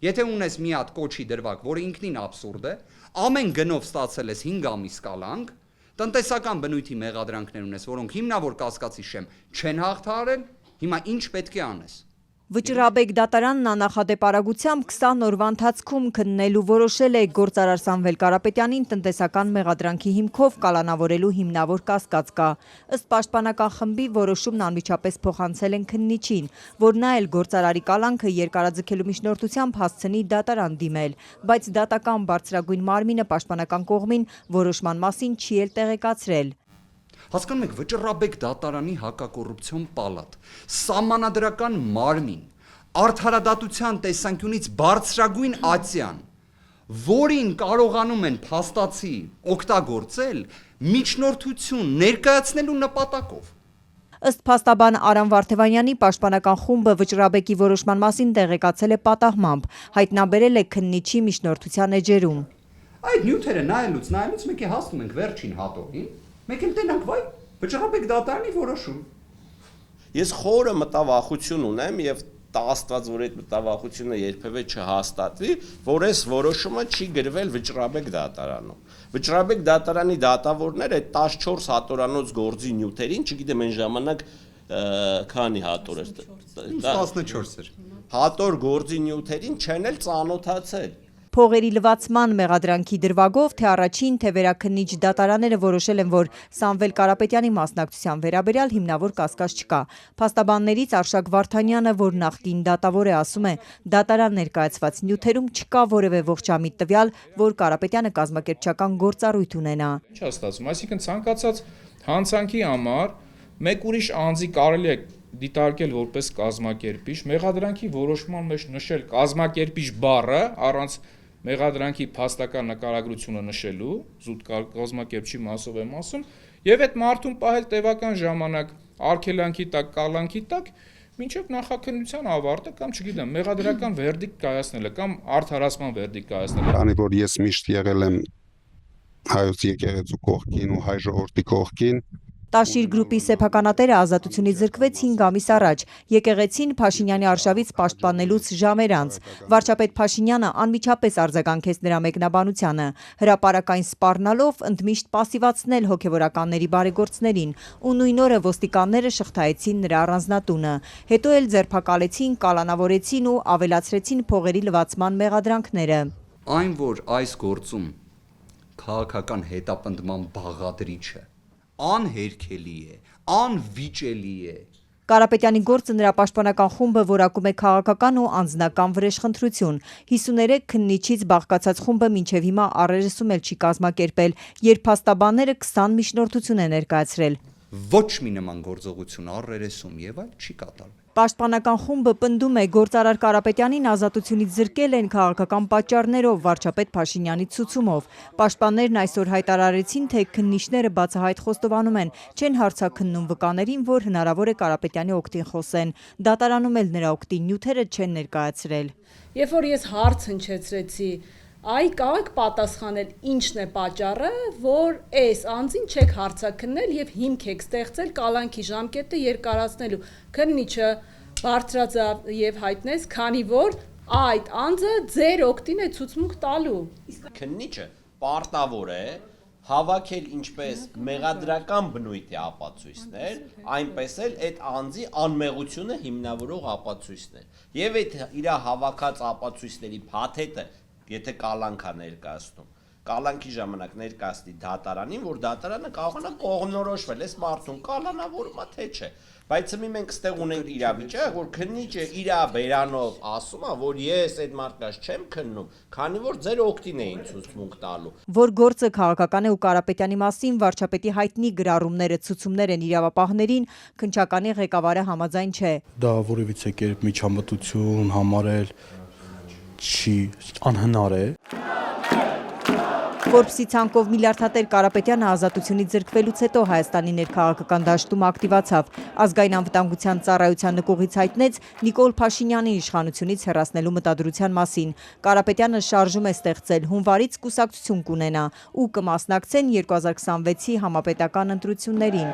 Եթե ունես մի հատ կոչի դրվագ, որը ինքնին абսուրդ է, ամեն գնով ստացել ես 5 ամիս կալանք, տնտեսական բնույթի մեղադրանքներ ունես, որոնք հիմնավոր կասկածի շեմ չեն հաղթահարել, հիմա ինչ պետք է անես։ Վճռաբեկ դատարանն աննախադեպ արագությամբ 20 օրվա ընթացքում քննելու որոշել է գործարար Սամվել Կարապետյանին տնտեսական մեղադրանքի հիմքով կալանավորելու հիմնավոր կասկած կա։ Ըստ պաշտպանական խմբի որոշումն անմիջապես փոխանցել են քննիչին, որ նա էլ գործարարի կալանքը երկարաձգելու միջնորդությամբ հասցնի դատարան դիմել, բայց դատական բարձրագույն մարմինը պաշտպանական կողմին որոշման մասին չի էլ տեղեկացրել։ Հասկանում եք, Վճռաբեկ դատարանի հակակոռուպցիոն պալատ, սահմանադրական մարմին, արդարադատության տեսանկյունից բարձրագույն ատյան, որին կարողանում են փաստացի օգտագործել միջնորդություն ներկայացնելու նպատակով։ Ըստ փաստաբան Արամ Վարդևանյանի պաշտպանական խումբը Վճռաբեկի որոշման մասին տեղեկացել է պատահմամբ, հայտնաբերել է քննիչի միջնորդության էջերում։ Այդ նյութերը նայելուց մեկ է հասնում ենք վերջին հատորին, մեկ էլ տենանք վայ Վճռաբեկ դատարանի որոշում։ Ես խորը մտավախություն ունեմ եւ տաղաստված, որ այդ մտավախությունը երբևէ չհաստատվի, որ այս որոշումը չի գրվել Վճռաբեկ դատարանում։ Վճռաբեկ դատարանի դատավորները այդ 14 հատորանոց գործի նյութերին, չգիտեմ այն ժամանակ քանի հատոր էր։ 14 էր։ Հատոր գործի նյութերին չեն էլ ծանոթացել։ Փողերի լվացման մեղադրանքի դրվագով թե առաջին, թե վերաքննիչ դատարանները որոշել են, որ Սամվել Կարապետյանի մասնակցության վերաբերյալ հիմնավոր կասկած չկա։ Փաստաբաններից Արշակ Վարդանյանը, որ նախկին դատավոր է, ասում է, դատարան ներկայացված նյութերում չկա որևէ ողջամիտ տվյալ, որ Կարապետյանը կազմակերպչական գործառույթ ունենա։ Ինչ է ստացվում, այսինքն ցանկացած հանցանքի համար մեկ ուրիշ անձի կարելի է դիտարկել որպես կազմակերպիչ, մեղադրանքի որոշման մեջ նշել կազմակերպիչ բառը առանց մեղադրանքի փաստական նկարագրությունը նշելու, զուտ կազմակերպչի մասով եմ ասում, եւ այդ մարդուն պահել տևական ժամանակ արգելանքի տակ, կալանքի տակ, մինչեւ նախաքննության ավարտը կամ չգիտեմ, մեղադրական վերդիկտ կայացնելը կամ արդարացման վերդիկտ կայացնելը։ Քանի որ ես միշտ եղել եմ հայոց եկեղեցու կողքին ու հայ ժողովրդի կողքին, Տաշիր գրուպի սեփականատերը ազատությունից զրկվեց 5 ամիս առաջ, եկեղեցին Փաշինյանի արշավից պաշտպանելուց ժամեր անց։ Վարչապետ Փաշինյանը անմիջապես արձագանքեց նրա մեկնաբանությանը, հրապարակային սպառնալով ընդմիշտ պասիվացնել հոգևորականների բարեգործներին, ու նույն օրը ոստիկանները շղթայեցին նրա առանձնատունը, հետո էլ ձերբակալեցին, կալանավորեցին ու ավելացրեցին փողերի լվացման մեղադրանքները։ Այն, որ այս գործում քաղաքական հետապնդման բաղադրիչը անհերքելի է, անվիճելի է։ Կարապետյանի գործը նրա պաշտպանական խումբը որակում է քաղաքական ու անձնական վրեժխնդրություն։ 53 քննիչից բաղկացած խումբը մինչև հիմա առերեսում էլ չի կազմակերպել, երբ փաստաբանները 20 միջնորդություն են ներկայացրել։ Ոչ մի նման գործողություն առերեսում եւ այլ չի կատարվել։ Պաշտպանական խումբը պնդում է, գործարար Կարապետյանին ազատությունից զրկել են քաղաքական պատճառներով, վարչապետ Փաշինյանի ցուցումով։ Պաշտպաններն այսօր հայտարարեցին, թե քննիչները բացահայտ խոստովանում են, չեն հարցաքննում վկաներին, որ հնարավոր է Կարապետյանի օգտին խոսեն։ Դատարանում էլ նրա օգտի նյութերը չեն ներկայացրել։ Երբ որ ես հարց հնչեցրեցի, այ կարող եք պատասխանել ինչն է պատճառը, որ այս անձին չեք հարցաքննել եւ հիմք եք ստեղծել կալանքի ժամկետը երկարացնելու։ Քննիչը բարձրաձավ եւ հայտնեց, քանի որ այդ անձը ձեր օգտին է ցուցմունք տալու։ Քննիչը պարտավոր է հավաքել ինչպես մեղադրական բնույթի ապացույցներ, այնպես էլ այդ անձի անմեղությունը հիմնավորող ապացույցներ։ Եվ այդ իր հավաքած ապացույցների փաթեթը եթե կալանքա ներկայացնում, կալանքի ժամանակ ներկայացնի դատարանին, որ դատարանը կարողանա կողմնորոշվել, այս մարդուն կալանավորումա թե չէ։ Բայց մի մենք ստեղ ունենք իրավիճակ, որ քննիչը իր բերանով ասում է, որ ես այդ մարդկանց չեմ քննում, քանի որ ձեր օգտին էին ցուցմունք տալու։ Որ գործը քաղաքական է ու Կարապետյանի մասին վարչապետի հայտնի գրառումները ցուցումներ են իրավապահներին, քննչականի ղեկավարը համաձայն չէ։ Դա որևիցե կերպ միջամտություն համարել չի անհնար է։ Ֆորբսի ցանկով միլիարդատեր Կարապետյանը ազատությունից զրկվելուց հետո Հայաստանի ներքաղաքական դաշտում ակտիվացավ։ Ազգային անվտանգության ծառայության նկուղից հայտնեց Նիկոլ Փաշինյանի իշխանությունից հեռացնելու մտադրության մասին։ Կարապետյանը շարժում է ստեղծել, հունվարից կուսակցություն կունենա ու կմասնակցեն 2026-ի համապետական ընտրություններին։